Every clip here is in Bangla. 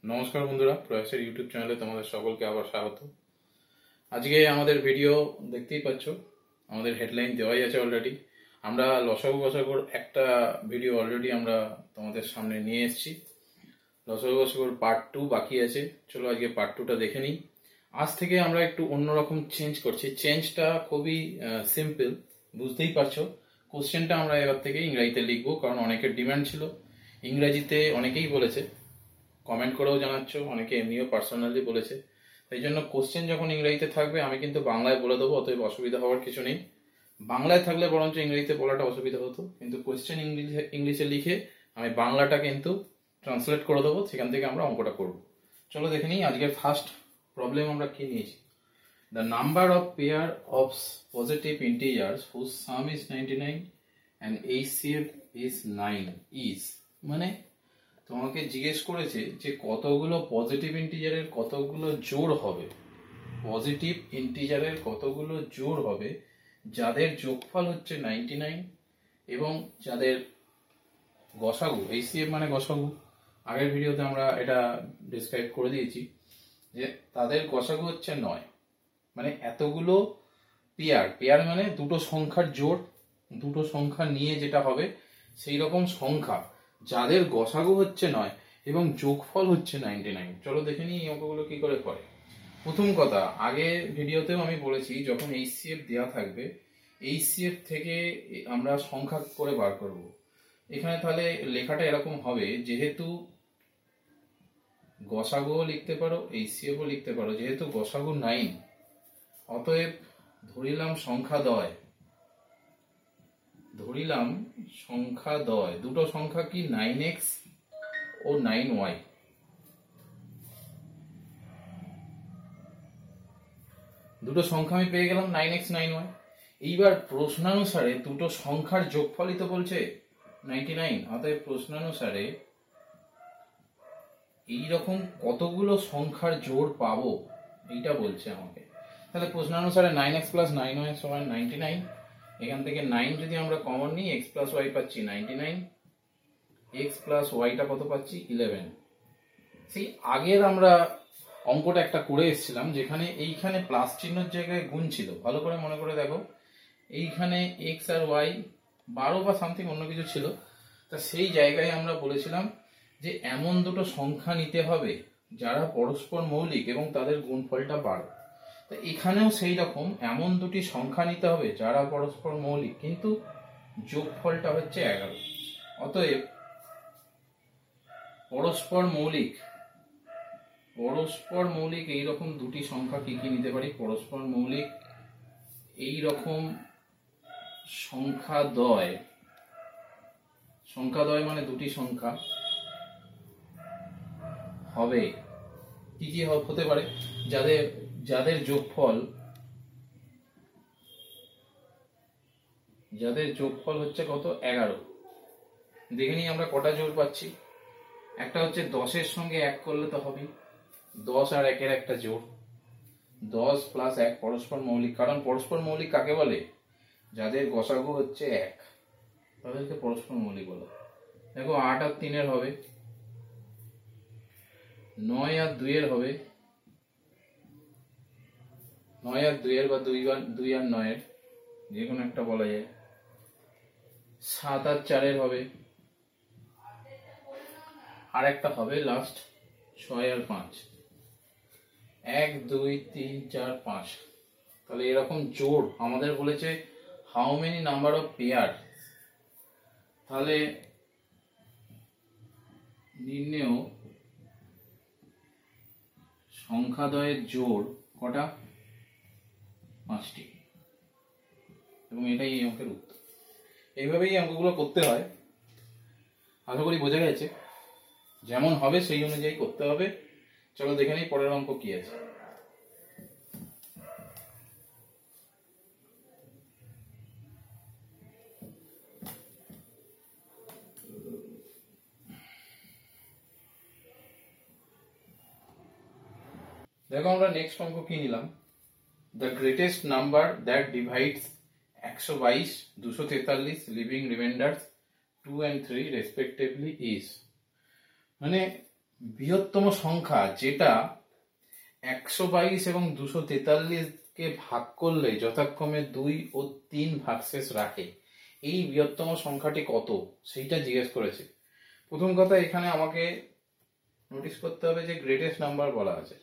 নমস্কার বন্ধুরা, প্রয়াসের ইউটিউব চ্যানেলে তোমাদের সকলকে আবার স্বাগত। আজকে আমাদের ভিডিও দেখতেই পাচ্ছ, আমাদের হেডলাইন দেওয়াই আছে অলরেডি। আমরা লসাগু গসাগুর একটা ভিডিও অলরেডি আমরা তোমাদের সামনে নিয়ে এসেছি। লসাগু গসাগুর পার্ট 2 বাকি আছে। চলো আজকে পার্ট 2টা দেখে নিই। আজ থেকে আমরা একটু অন্যরকম চেঞ্জ করছি। চেঞ্জটা খুবই সিম্পল, বুঝতেই পারছো। কোশ্চেনটা আমরা এবার থেকে ইংরাজিতে লিখবো, কারণ অনেকের ডিমান্ড ছিল। ইংরাজিতে অনেকেই বলেছে, কমেন্ট করেও জানাচ্ছ, অনেকে এমনিও পার্সোনালি বলেছে। তাই জন্য কোশ্চেন যখন ইংরেজিতে থাকবে আমি কিন্তু বাংলায় বলে দেবো, অতএব অসুবিধা হওয়ার কিছু নেই। বাংলায় থাকলে বরঞ্চ ইংরেজিতে বলাটা অসুবিধা হতো, কিন্তু কোশ্চেন ইংলিশে লিখে আমি বাংলাটা কিন্তু ট্রান্সলেট করে দেবো, সেখান থেকে আমরা অঙ্কটা করব। চলো দেখে নিই আজকের ফার্স্ট প্রবলেম আমরা কি নিয়েছি। The number of pair of positive integers whose sum is 99 and HCF is 9 is, মানে তোমাকে জিজ্ঞেস করেছে যে কতগুলো পজিটিভ ইন্টিজারের কতগুলো জোড় হবে, পজিটিভ ইন্টিজারের কতগুলো জোড় হবে যাদের যোগফল হচ্ছে 99 এবং যাদের গসাগু, HCF মানে গসাগু, আগের ভিডিওতে আমরা এটা ডিসক্রাইব করে দিয়েছি যে তাদের গসাগু হচ্ছে 9। মানে এতগুলো পেয়ার, পেয়ার মানে দুটো সংখ্যার জোড়, দুটো সংখ্যা নিয়ে যেটা হবে সেই রকম সংখ্যা যাদের গসাগু হচ্ছে 9 এবং যোগফল হচ্ছে 99। চলো দেখে নিই এই অঙ্কগুলো কি করে করে। প্রথম কথা, আগে ভিডিওতেও আমি বলেছি যখন HCF দেওয়া থাকবে, HCF থেকে আমরা সংখ্যা করে বার করব। এখানে তাহলে লেখাটা এরকম হবে, যেহেতু গসাগুও লিখতে পারো, HCFও লিখতে পারো, যেহেতু গসাগু 9 অতএব ধরিলাম সংখ্যাদ্বয়, ধরিলাম সংখ্যাদ্বয়, দুটো সংখ্যা কি 9x ও 9y। দুটো সংখ্যা আমি পেয়ে গেলাম 9x 9y। এইবার প্রশ্নানুসারে দুটো সংখ্যার যোগফলই তো বলছে 99, অতএব প্রশ্নানুসারে এইরকম কতগুলো সংখ্যার জোড় পাবো এইটা বলছে আমাকে। তাহলে প্রশ্নানুসারে 9x প্লাস 9y সমান 99। এখান থেকে 9 যদি আমরা কমন নিই, x প্লাস y পাচ্ছি 99, x প্লাস ওয়াইটা কত পাচ্ছি 11। সেই আগের আমরা অঙ্কটা একটা করে এসেছিলাম যেখানে এইখানে প্লাস চিহ্নের জায়গায় গুণ ছিল, ভালো করে মনে করে দেখো। এইখানে x আর y 12 বা সামথিং অন্য কিছু ছিল। তা সেই জায়গায় আমরা বলেছিলাম যে এমন দুটো সংখ্যা নিতে হবে যারা পরস্পর মৌলিক এবং তাদের গুণফলটা 12। তো এখানেও সেই রকম এমন দুটি সংখ্যা নিতে হবে যারা পরস্পর মৌলিক কিন্তু যোগফলটা হচ্ছে 11। অতএব পরস্পর মৌলিক এইরকম দুটি সংখ্যা কি কি নিতে পারি? পরস্পর মৌলিক এইরকম সংখ্যাদ্বয় মানে দুটি সংখ্যা হবে। কি কি হতে পারে? যাদের যোগফল হচ্ছে কত 11। দেখে নিই আমরা কটা জোড় পাচ্ছি। একটা হচ্ছে 10-এর সঙ্গে 1 করলে তো হবে 10 আর 1-এর একটা জোড়, 10 প্লাস 1 পরস্পর মৌলিক। কারণ পরস্পর মৌলিক কাকে বলে? যাদের গসাগু হচ্ছে 1, তাদেরকে পরস্পর মৌলিক বলে। দেখো 8 আর 3-এর হবে, 9 আর 2-এর হবে, 9 আর 2-এর বা 2 আর 9-এর যে কোনো একটা বলা যায়। 7 আর 4-এর হবে, আর একটা হবে লাস্ট 6 আর 5, 1 2 3 4 5। তাহলে এরকম জোড় আমাদের বলেছে how many number of pair. তাহলে নির্ণেয় সংখ্যাদ্বয়ের জোড় কটা? 5টি। এবং এটাই এই অঙ্কের উত্তর। এইভাবেই অঙ্কগুলো করতে হয়। আশা করি বোঝা গেছে। যেমন হবে সেই অনুযায়ী করতে হবে। চলো দেখে নিই পরের অঙ্ক কি আছে। দেখো আমরা নেক্সট অঙ্ক কি নিলাম। The greatest number that divides 122, 243, living reminders 2 and 3 respectively is. মানে বৃহত্তম সংখ্যা যেটা 122 এবং 243 কে ভাগ করলে যথাক্রমে 2 ও 3 ভাগশেষ রাখে, এই বৃহত্তম সংখ্যাটি কত সেইটা জিজ্ঞেস করেছে। প্রথম কথা এখানে আমাকে নোটিস করতে হবে যে গ্রেটেস্ট নাম্বার বলা আছে।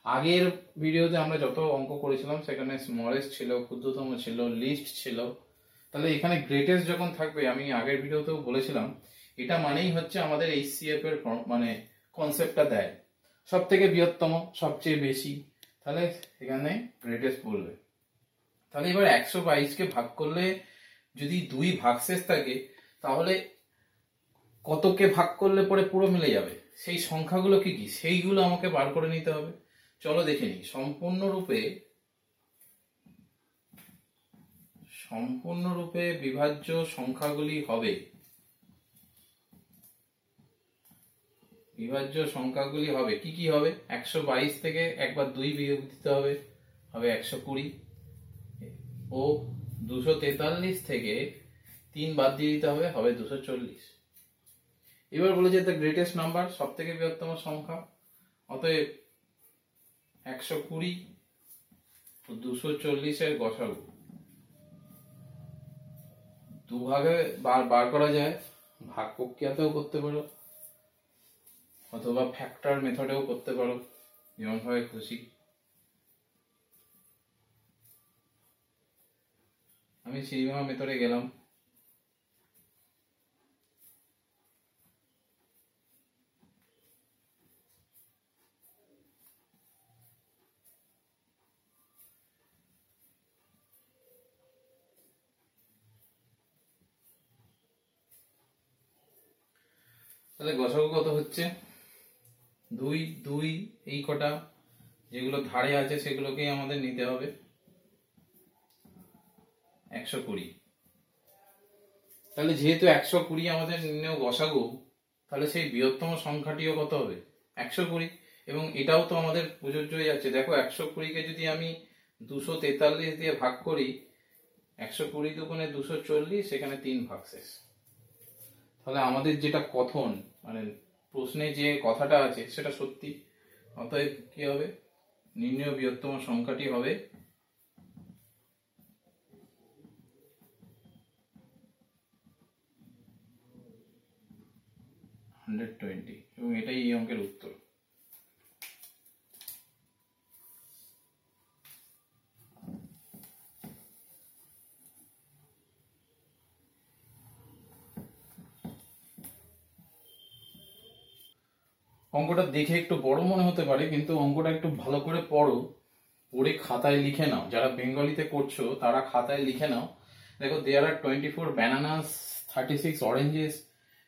আগের ভিডিওতে আমরা যত অঙ্ক করেছিলাম সেখানে স্মলেস্ট ছিল, ক্ষুদ্রতম ছিল, লিস্ট ছিল। তাহলে এখানে গ্রেটেস্ট যখন থাকবে, আমি আগের ভিডিওতেও বলেছিলাম, এটা মানেই হচ্ছে আমাদের HCF এর মানে কনসেপ্টটা দেয়, সব থেকে বৃহত্তম, সবচেয়ে বেশি, তাহলে এখানে গ্রেটেস্ট বলবে। তাহলে এবার 122কে ভাগ করলে যদি 2 ভাগশেষ থাকে, তাহলে কতকে ভাগ করলে পরে পুরো মিলে যাবে, সেই সংখ্যাগুলো কি কি সেইগুলো আমাকে বার করে নিতে হবে। চলো দেখে নিই। সম্পূর্ণরূপে বিভাজ্য সংখ্যাগুলি হবে, কি কি হবে? 122 থেকে একবার 2 বিয়োগ দিতে হবে, হবে 120, ও 243 থেকে 3 বাদ দিয়ে দিতে হবে, হবে 240। এবার বলেছে দ্য গ্রেটেস্ট নাম্বার, সব থেকে বৃহত্তম সংখ্যা, অতএব 120 ও 240 এর গসাগু দুভাগে বার করা যায়। ভাগ প্রক্রিয়াতেও করতে পারো অথবা ফ্যাক্টর মেথডেও করতে পারো, যেমন ভাবে খুশি। আমি সিরিমা মেথডে গেলাম। তাহলে গসাগু কত হচ্ছে? 2 2, এই কটা যেগুলো ধারে আছে সেগুলোকেই আমাদের নিতে হবে, 120। তাহলে যেহেতু 120 আমাদের নির্ণয় গসাগু, তাহলে সেই বৃহত্তম সংখ্যাটিও কত হবে? 120। এবং এটাও তো আমাদের প্রযোজ্য হয়ে যাচ্ছে। দেখো 120কে যদি আমি 243 দিয়ে ভাগ করি, 120 দুগুণে 240, সেখানে 3 ভাগশেষ। তাহলে আমাদের যেটা কথন, মানে প্রশ্নে যে কথাটা আছে সেটা সত্যি। অতএব কি হবে? নির্ণয় বৃহত্তম সংখ্যাটি হবে 120, এবং এটাই এই অঙ্কের উত্তর। অঙ্কটা দেখে একটু বড় মনে হতে পারে, কিন্তু অঙ্কটা একটু ভালো করে পড়ো, পড়ে খাতায় লিখে নাও। যারা বেঙ্গলিতে করছো তারা খাতায় লিখে নাও। দেখো, there are 24 bananas, 36 oranges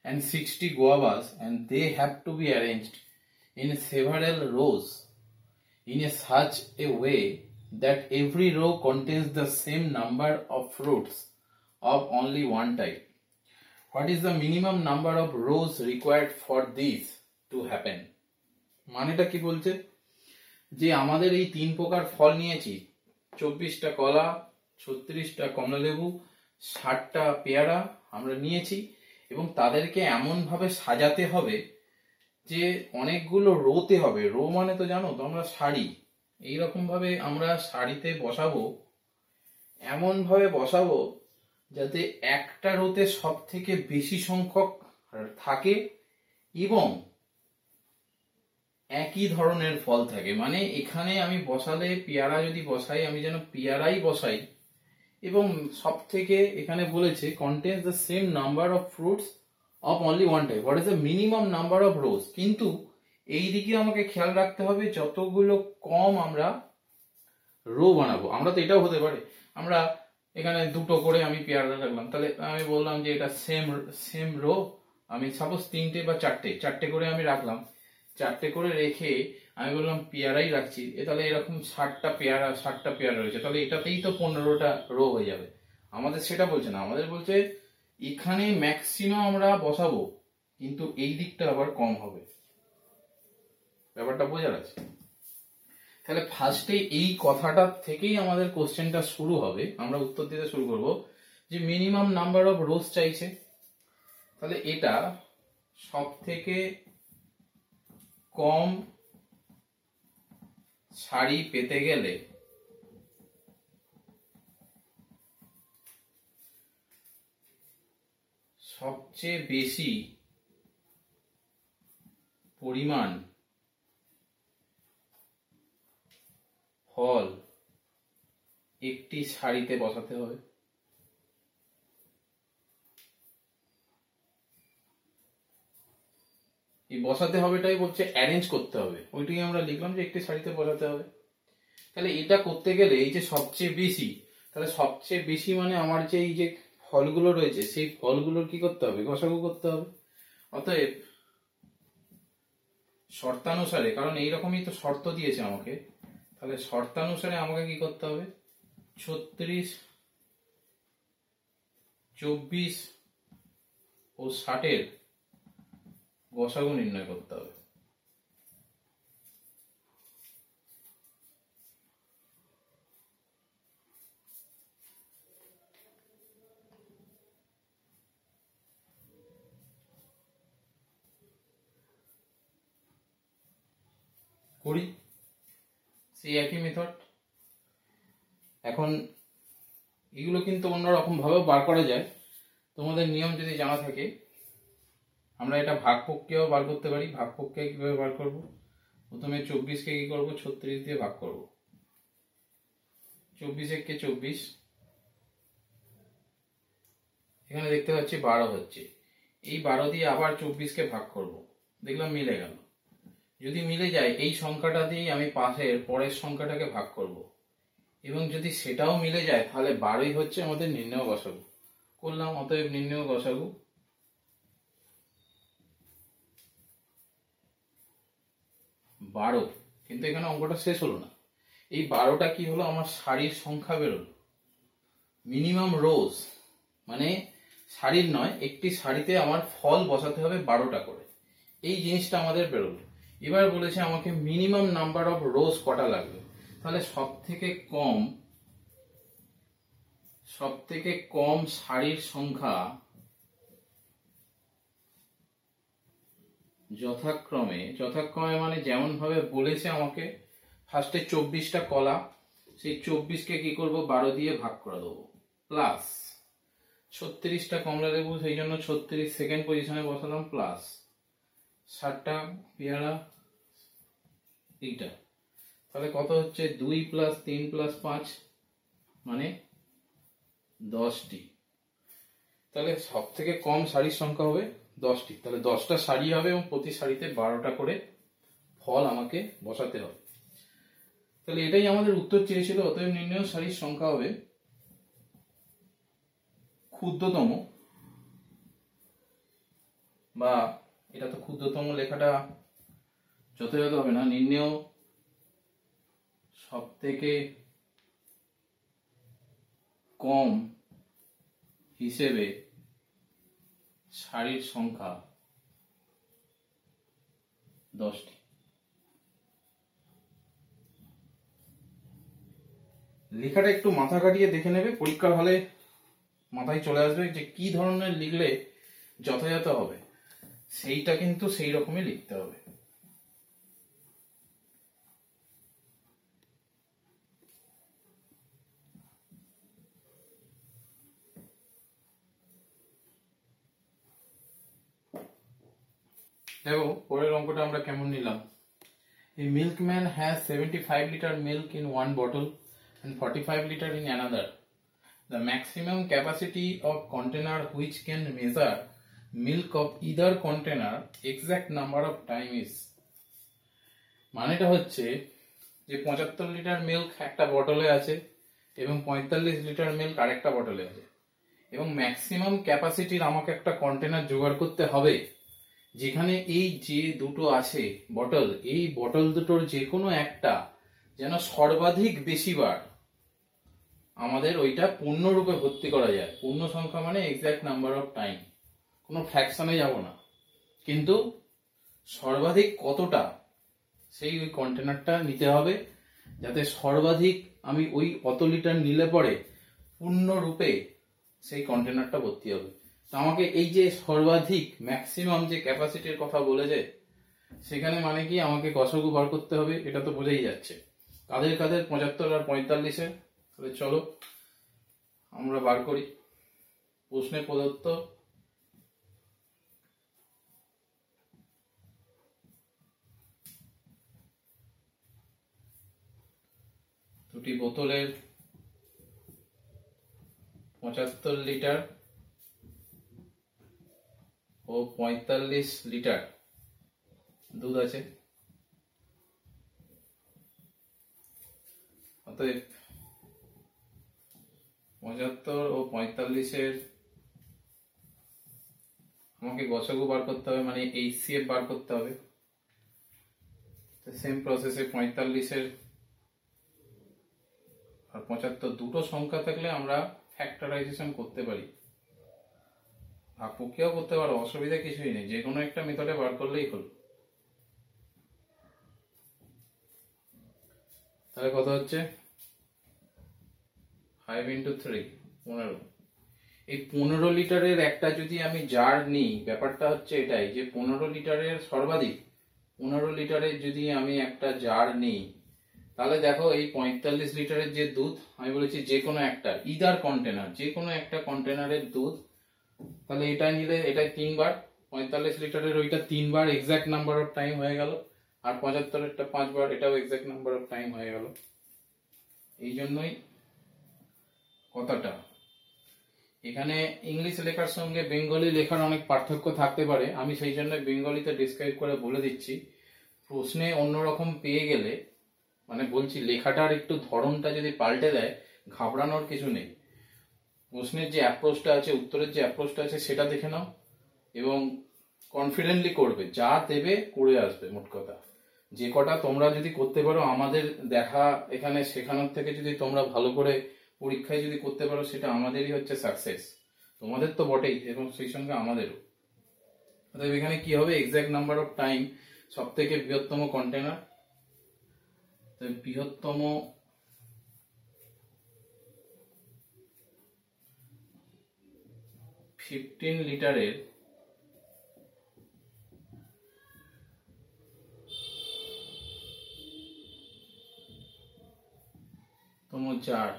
and 60 guavas, and they have to be arranged in several rows in such a way that every row contains the same number of fruits of only one type. What is the minimum number of rows required for this to happen? মানেটা কি বলছে? যে আমাদের এই 3 প্রকার ফল নিয়েছি, 24টা কলা, 36টা কমলালেবু, 60টা পেয়ারা আমরা নিয়েছি, এবং তাদেরকে এমন ভাবে সাজাতে হবে যে অনেকগুলো রোতে হবে। রো মানে তো জানো তো আমরা সারি, এইরকম ভাবে আমরা সারিতে বসাবো, এমন ভাবে বসাবো যাতে একটা রোতে সব থেকে বেশি সংখ্যক থাকে এবং একই ধরনের ফল থাকে। মানে এখানে আমি বসালে, পেয়ারা যদি বসাই, আমি যেন পেয়ারাই বসাই, এবং সব থেকে এখানে বলেছে contains the same number of fruits of only one type. What is the minimum number of rows? কিন্তু এই দিকে আমাকে খেয়াল রাখতে হবে যতগুলো কম আমরা রো বানাবো। আমরা তো এটাও হতে পারে, আমরা এখানে দুটো করে আমি পেয়ারা রাখলাম, তাহলে আমি বললাম যে এটা সেম রো, আমি সাপোজ 3টে বা 4টে করে আমি রাখলাম, 4টে করে রেখে আমি বললাম পেয়ারাই রাখছি, তাহলে এরকম 60টা পেয়ারা রয়েছে, তাহলে এটাতেই তো 15টা রো হয়ে যাবে। আমাদের সেটা বলছে না, আমাদের বলছে এখানে ম্যাক্সিমাম আমরা বসাবো, কিন্তু এই দিকটা আবার কম হবে। ব্যাপারটা বোঝা যাচ্ছে? তাহলে ফার্স্টে এই কথাটা থেকেই আমাদের কোশ্চেনটা শুরু হবে, আমরা উত্তর দিতে শুরু করব যে মিনিমাম নাম্বার অফ রোজ চাইছে। তাহলে এটা সব থেকে কম সারি পেতে গেলে সবচেয়ে বেশি পরিমাণ ফল একটি সারিতে বসাতে হবে। এই বসাতে হবেটাই বলছে অ্যারেঞ্জ করতে হবে, ওইটাই আমরা লিখলাম যে একটি সারিতে বসাতে হবে। তাহলে এটা করতে গেলে এই যে সবচেয়ে বেশি, তাহলে সবচেয়ে বেশি মানে আমার যে এই যে ফলগুলো রয়েছে সেই ফলগুলোর কি করতে হবে, গসাগু করতে হবে। অতএব শর্তানুসারে, কারণ এইরকমই তো শর্ত দিয়েছে আমাকে, তাহলে শর্তানুসারে আমাকে কি করতে হবে, 36, 24 ও 60 গসাগু নির্ণয় করতে হবে। করি সেই একই মেথড। এখন এগুলো কিন্তু অন্যরকম ভাবেও বার করা যায়, তোমাদের নিয়ম যদি জানা থাকে। আমরা এটা ভাগ প্রক্রিয়াও বার করতে পারি। ভাগ প্রক্রিয়া কিভাবে বার করব, প্রথমে 24কে কি করব, 36 দিয়ে ভাগ করব। 24 একে 24, এখানে দেখতে পাচ্ছি 12 হচ্ছে। এই 12 দিয়ে আবার 24কে ভাগ করব, দেখলাম মিলে গেল। যদি মিলে যায় এই সংখ্যাটা দিয়ে আমি পাশের পরের সংখ্যাটাকে ভাগ করব, এবং যদি সেটাও মিলে যায় তাহলে 12ই হচ্ছে আমাদের নির্ণেয় গসাগু। করলাম, অতএব নির্ণেয় গসাগু 12। কিন্তু এখানে অঙ্কটা শেষ হলো না। এই 12টা কি হলো, আমার সারির সংখ্যা বেরোলো, মিনিমাম রোজ, মানে সারির নয়, একটি সারিতে আমার ফল বসাতে হবে 12টা করে, এই জিনিসটা আমাদের বেরোলো। এবার বলেছে আমাকে মিনিমাম নাম্বার অফ রোজ কটা লাগবে। তাহলে সব থেকে কম সারির সংখ্যা যথাক্রমে মানে যেমন ভাবে বলেছে আমাকে, ফার্স্টে 24টা কলা, সেই 24কে কি করব, 12 দিয়ে ভাগ করে দেবো, প্লাস 36টা কমলা লেবু, সেই জন্য 36 সেকেন্ড পজিশনে বসালাম, প্লাস 60টা পেয়ারা, এইটা। তাহলে কত হচ্ছে, 2 + 3 + 5 মানে 10টি। তাহলে সব থেকে কম সারির সংখ্যা হবে 10টি। তাহলে 10টা সারি হবে এবং প্রতি সারিতে 12টা করে ফল আমাকে বসাতে হবে। তাহলে এটাই আমাদের উত্তর চেয়েছিল। অতএব নির্ণেয় সারির সংখ্যা হবে ক্ষুদ্রতম, বা এটা তো ক্ষুদ্রতম লেখাটা যথাযথ হবে না, নির্ণেয় সব থেকে কম হিসেবে সারির সংখ্যা 10টি। লেখাটা একটু মাথা কাটিয়ে দেখে নেবে, পরীক্ষার হলে মাথায় চলে আসবে যে কি ধরনের লিখলে যথাযথ হবে, সেইটা কিন্তু সেই রকমই লিখতে হবে। দেখো পরের অঙ্কটা আমরা কেমন নিলাম। A milkman has 75 liter milk in one bottle and 45 liter in another. The maximum capacity of container which can measure milk of either container exact number of time is. মানেটা হচ্ছে যে 75 লিটার মিল্ক একটা বটলে আছে এবং 45 লিটার মিল্ক আরেকটা বটলে আছে, এবং ম্যাক্সিমাম ক্যাপাসিটির আমাকে একটা কন্টেনার জোগাড় করতে হবে যেখানে এই যে দুটো আছে বটল, এই বটল দুটোর যে কোনো একটা যেন সর্বাধিক বেশিবার আমাদের ওইটা পূর্ণরূপে ভর্তি করা যায়। পূর্ণ সংখ্যা মানে এক্সাক্ট নাম্বার অফ টাইম, কোনো ফ্র্যাকশনে যাব না, কিন্তু সর্বাধিক কতটা সেই ওই কন্টেনারটা নিতে হবে যাতে সর্বাধিক আমি ওই অত লিটার নিলে পরে পূর্ণরূপে সেই কন্টেনারটা ভর্তি হবে। তো আমাকে এই যে সর্বাধিক ম্যাক্সিমাম যে ক্যাপাসিটির কথা বলেছে সেখানে মানে কি আমাকে গসাগু বার করতে হবে, এটা তো বোঝাই যাচ্ছে। কাদের কাদের 75 আর 45-এর, তাহলে চলো আমরা বার করি। প্রশ্নে প্রদত্ত দুটি বোতলের 75 লিটার ও 45 লিটার দুধ আছে। অতএব 75 ও 45-এর আমাকে গসাগু বার করতে হবে, মানে HCF বার করতে হবে। সেম প্রসেসে 45-এর আর 75 দুটো সংখ্যা থাকলে আমরা ফ্যাক্টরাইজেশন করতে পারি, ভাগ প্রক্রিয়াও করতে পারো, অসুবিধা কিছুই নেই, যে কোনো একটা মেথডে বার করলেই হলো। তাহলে কত হচ্ছে 5 × 3 15। এই 15 লিটারের একটা যদি আমি জার নিই, ব্যাপারটা হচ্ছে এটাই যে 15 লিটারের সর্বাধিক 15 লিটারের যদি আমি একটা জার নিই, তাহলে দেখো এই 45 লিটারের যে দুধ আমি বলেছি যে কোনো একটা ইদার কন্টেনার, যে কোনো একটা কন্টেনারের দুধ, তাহলে এটা নিলে এটা 3 বার, 45 লিটারের ওইটা 3 বার এক্সাক্ট নাম্বার অফ টাইম হয়ে গেল, আর 75-এরটা 5 বার, এটাও এক্সাক্ট নাম্বার অফ টাইম হয়ে গেল। এই জন্যই কথাটা এখানে ইংলিশ লেখার সঙ্গে বেঙ্গলি লেখার অনেক পার্থক্য থাকতে পারে, আমি সেই জন্য বেঙ্গলিতে ডিসক্রাইব করে বলে দিচ্ছি। প্রশ্নে অন্যরকম পেয়ে গেলে, মানে বলছি লেখাটার একটু ধরনটা যদি পাল্টে দেয়, ঘাবড়ানোর কিছু নেই। প্রশ্নের যে অ্যাপ্রোচটা আছে, উত্তরের যে অ্যাপ্রোচটা আছে সেটা দেখে নাও এবং কনফিডেন্টলি করবে, যা দেবে করে আসবে। মোট কথা যে কটা তোমরা যদি করতে পারো, আমাদের দেখা এখানে শেখানোর থেকে যদি তোমরা ভালো করে পরীক্ষায় যদি করতে পারো, সেটা আমাদেরই হচ্ছে সাকসেস, তোমাদের তো বটেই এবং সেই সঙ্গে আমাদেরও। অতএব এখানে কি হবে, এক্সাক্ট নাম্বার অফ টাইম, সব থেকে বৃহত্তম কন্টেনার, বৃহত্তম ফিফটিন লিটারের জার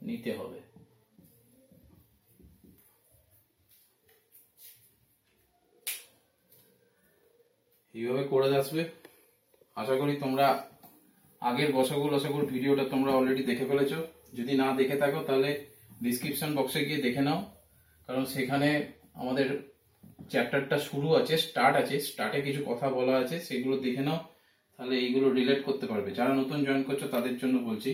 নিতে হবে। এইভাবে করে আসবে। আশা করি তোমরা আগের গসাগু লসাগুর ভিডিওটা তোমরা অলরেডি দেখে ফেলেছো, যদি না দেখে থাকো তাহলে ডিসক্রিপশন বক্সে গিয়ে দেখে নাও, কারণ সেখানে আমাদের চ্যাপ্টারটা শুরু আছে, স্টার্ট আছে, স্টার্টে কিছু কথা বলা আছে, সেগুলো দেখে নাও, তাহলে এইগুলো রিলেট করতে পারবে। যারা নতুন জয়েন করছো তাদের জন্য বলছি।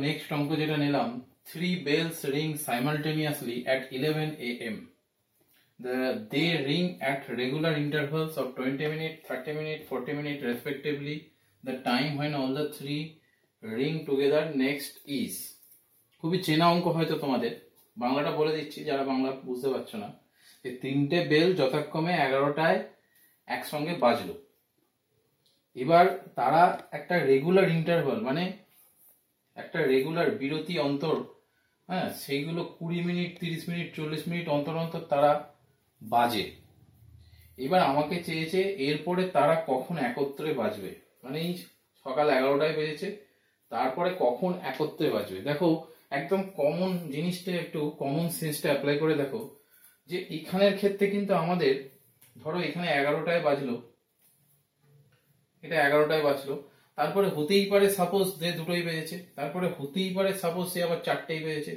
নেক্সট অঙ্ক যেটা নিলাম, 3 bells ring simultaneously at 11 AM. They ring at regular intervals of 20 minutes, 30 minutes, 40 minutes respectively. The time when all the 3 ring together next is. খুবই চেনা অঙ্ক হয়তো তোমাদের, বাংলাটা বলে দিচ্ছি যারা বাংলা বুঝতে পারছো না। এই 3টে বেল যথাক্রমে 11টায় একসঙ্গে বাজলো। এবার তারা একটা রেগুলার ইন্টারভাল, মানে একটা রেগুলার বিরতি অন্তর, হ্যাঁ, সেইগুলো 20 মিনিট, 30 মিনিট, 40 মিনিট অন্তর অন্তর তারা বাজে। এবার আমাকে চেয়েছে এরপরে তারা কখন একত্রে বাজবে, মানে এই সকাল 11টায় বেজেছে, তারপরে কখন একত্রে বাজবে। দেখো একদম কমন জিনিসটা, একটু কমন সেন্সটা অ্যাপ্লাই করে দেখো, যে এখানের ক্ষেত্রে কিন্তু আমাদের, ধরো এখানে 11টায় বাজলো, এটা 11টায় বাজলো, তারপরে হতেই পারে সাপোজ যে দুটোই বেজেছে, তারপরে হতেই পারে সাপোজ সে আবার 4টেই বেজেছে,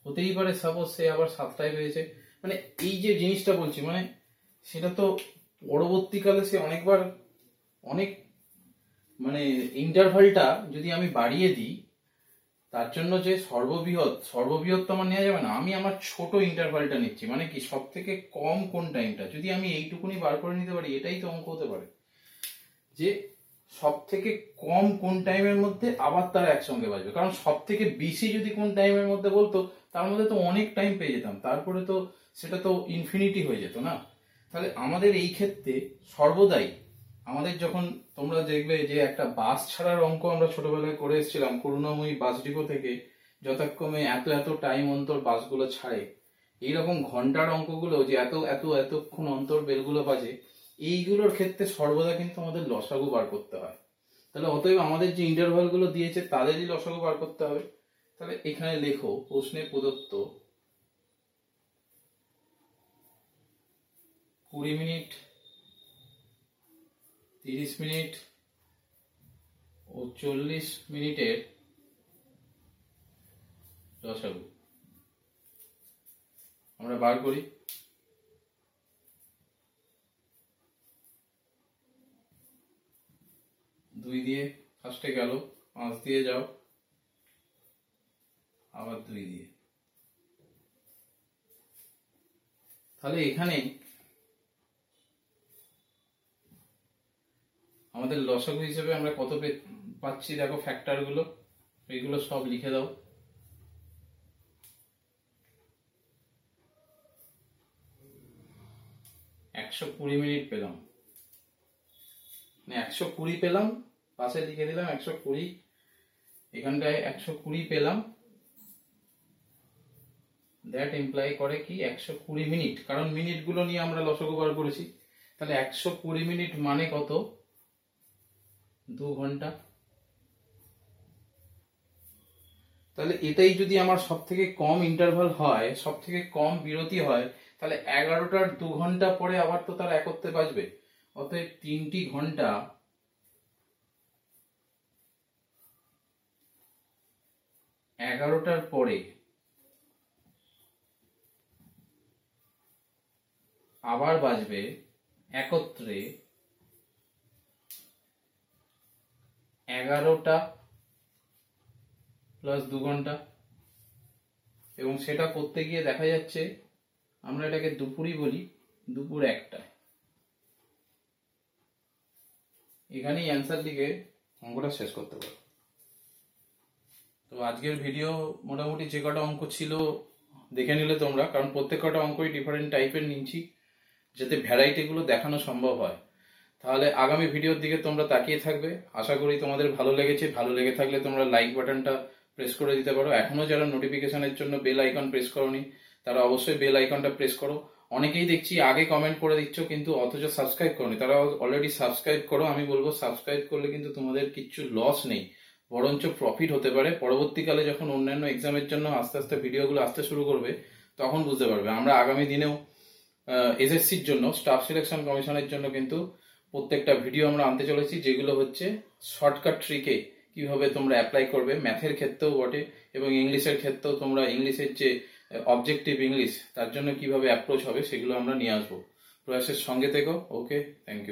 হতেই পারে সাপোজ সে আবার 7টায় বেজেছে। মানে এই যে জিনিসটা বলছি, মানে সেটা তো পরবর্তীকালে সে অনেকবার অনেক, মানে ইন্টারভালটা যদি আমি বাড়িয়ে দিই, তার জন্য যে সর্ববৃহৎ তো আমার নেওয়া যাবে না, আমি আমার ছোট ইন্টারভালটা নিচ্ছি, মানে কি সব থেকে কম কোন টাইমটা, যদি আমি এইটুকুনি বার করে নিতে পারি, এটাই তো অঙ্ক হতে পারে, যে সব থেকে কম কোন টাইমের মধ্যে আবার তারা একসঙ্গে বাজবে। কারণ সব থেকে বেশি যদি কোন টাইমের মধ্যে বলতো, তার মধ্যে তো অনেক টাইম পেয়ে যেতাম, তারপরে তো সেটা তো ইনফিনিটি হয়ে যেত না। তাহলে আমাদের এই ক্ষেত্রে সর্বদাই আমাদের যখন তোমরা দেখবে যে একটা বাস ছাড়ার অঙ্ক আমরা ছোটবেলায় করে এসেছিলাম করুণাময়ী বাস ডিপো থেকে, যথাক্রমে এত এত টাইম অন্তর বাসগুলো ছাড়ে, এইরকম ঘন্টার অঙ্কগুলো যে এত এত এতক্ষণ অন্তর বেলগুলো বাজে, এইগুলোর ক্ষেত্রে সর্বদা কিন্তু আমাদের লসাগু বার করতে হয়। তাহলে অতএব আমাদের যে ইন্টারভাল গুলো দিয়েছে তাদেরই লসাগু বার করতে হবে। তাহলে এখানে লেখো প্রশ্নে প্রদত্ত 20 মিনিট, 30 মিনিট ও 40 মিনিটের লসাগু আমরা বার করি। দুই দিয়ে ফার্স্টে গেল, 5 দিয়ে যাও, আবার 2 দিয়ে। তাহলে এখানে আমাদের লসাগু হিসেবে আমরা কত পাচ্ছি দেখো, ফ্যাক্টর গুলো এইগুলো সব লিখে দাও। 120 মিনিট পেলাম, মানে 120 পেলাম, পাশে লিখে দিলাম 120, এখানটায় 120 পেলাম। দ্যাট ইমপ্লাই করে কি 120 মিনিট, কারণ মিনিট গুলো নিয়ে আমরা লসাগু বার করেছি। তাহলে 120 মিনিট মানে কত? 2 ঘন্টা। তাহলে এটাই যদি আমার সব থেকে কম ইন্টারভাল হয়, সব থেকে কম বিরতি হয়, তাহলে 11টার 2 ঘন্টা পরে আবার তো তার একত্রে বাজবে। অতএব 3টি ঘন্টা 11টার পরে আবার বাজবে একত্রে 11টা প্লাস 2 ঘন্টা। এবং সেটা করতে গিয়ে দেখা যাচ্ছে আমরা এটাকে দুপুরই বলি, দুপুর 1টায়। এখানেই অ্যান্সার লিখে অঙ্কটা শেষ করতে পারো। তো আজকের ভিডিও মোটামুটি যে কটা অঙ্ক ছিল দেখে নিলে তোমরা, কারণ প্রত্যেক কটা অঙ্কই ডিফারেন্ট টাইপের নিচ্ছি যাতে ভ্যারাইটিগুলো দেখানো সম্ভব হয়। তাহলে আগামী ভিডিওর দিকে তোমরা তাকিয়ে থাকবে। আশা করি তোমাদের ভালো লেগেছে। ভালো লেগে থাকলে তোমরা লাইক বাটনটা প্রেস করে দিতে পারো। এখনো যারা নোটিফিকেশনের জন্য বেল আইকন প্রেস করোনি তারা অবশ্যই বেল আইকনটা প্রেস করো। অনেকেই দেখছি আগে কমেন্ট করে দিচ্ছ কিন্তু অথচ সাবস্ক্রাইব করোনি, তারা অলরেডি সাবস্ক্রাইব করো। আমি বলবো সাবস্ক্রাইব করলে কিন্তু তোমাদের কিচ্ছু লস নেই, বরঞ্চ প্রফিট হতে পারে। পরবর্তীকালে যখন অন্যান্য এক্সামের জন্য আস্তে আস্তে ভিডিওগুলো আসতে শুরু করবে তখন বুঝতে পারবে। আমরা আগামী দিনেও এসএসসির জন্য, স্টাফ সিলেকশন কমিশনের জন্য কিন্তু প্রত্যেকটা ভিডিও আমরা আনতে চলেছি, যেগুলো হচ্ছে শর্টকাট ট্রিকে কিভাবে তোমরা অ্যাপ্লাই করবে, ম্যাথের ক্ষেত্রেও বটে এবং ইংলিশের ক্ষেত্রেও তোমরা ইংলিশের যে অবজেক্টিভ ইংলিশ তার জন্য কিভাবে অ্যাপ্রোচ হবে সেগুলো আমরা নিয়ে আসবো। প্রয়াসের সঙ্গে থেকো। ওকে, থ্যাংক ইউ।